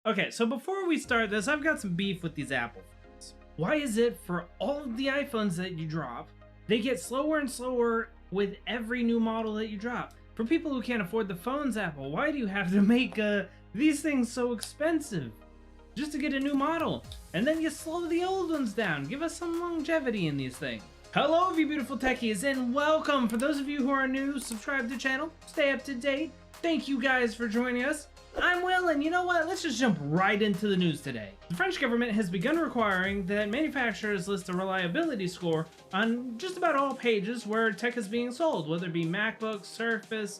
Okay, so before we start this, I've got some beef with these Apple phones. Why is it for all of the iPhones that you drop, they get slower and slower with every new model that you drop? For people who can't afford the phones, Apple, why do you have to make these things so expensive? Just to get a new model, and then you slow the old ones down. Give us some longevity in these things. Hello, you beautiful techies, and welcome. For those of you who are new, subscribe to the channel, stay up to date. Thank you guys for joining us. I'm Will, and you know what? Let's just jump right into the news today. The French government has begun requiring that manufacturers list a reliability score on just about all pages where tech is being sold, whether it be MacBook, Surface,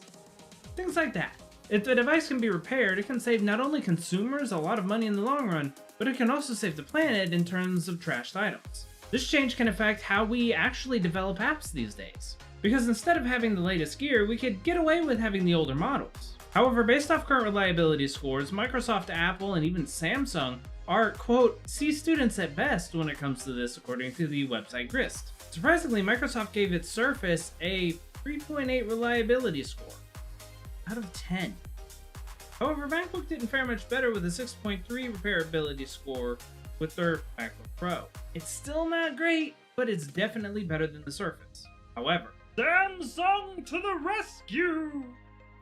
things like that. If the device can be repaired, it can save not only consumers a lot of money in the long run, but it can also save the planet in terms of trashed items. This change can affect how we actually develop apps these days, because instead of having the latest gear, we could get away with having the older models. However, based off current reliability scores, Microsoft, Apple, and even Samsung are, quote, C students at best when it comes to this, according to the website Grist. Surprisingly, Microsoft gave its Surface a 3.8 reliability score out of 10. However, MacBook didn't fare much better with a 6.3 repairability score with their MacBook Pro. It's still not great, but it's definitely better than the Surface. However, Samsung to the rescue!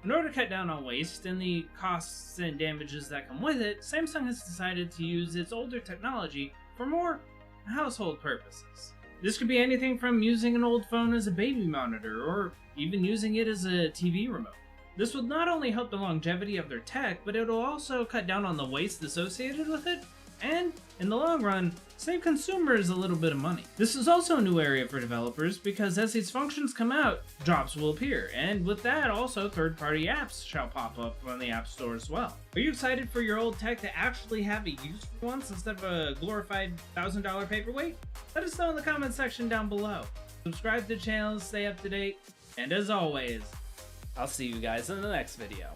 In order to cut down on waste and the costs and damages that come with it, Samsung has decided to use its older technology for more household purposes. This could be anything from using an old phone as a baby monitor, or even using it as a TV remote. This will not only help the longevity of their tech, but it'll also cut down on the waste associated with it, and, in the long run, save consumers a little bit of money. This is also a new area for developers because as these functions come out, drops will appear, and with that also third-party apps shall pop up on the App Store as well. Are you excited for your old tech to actually have a use for once instead of a glorified $1,000 paperweight? Let us know in the comment section down below. Subscribe to the channel, stay up to date, and as always, I'll see you guys in the next video.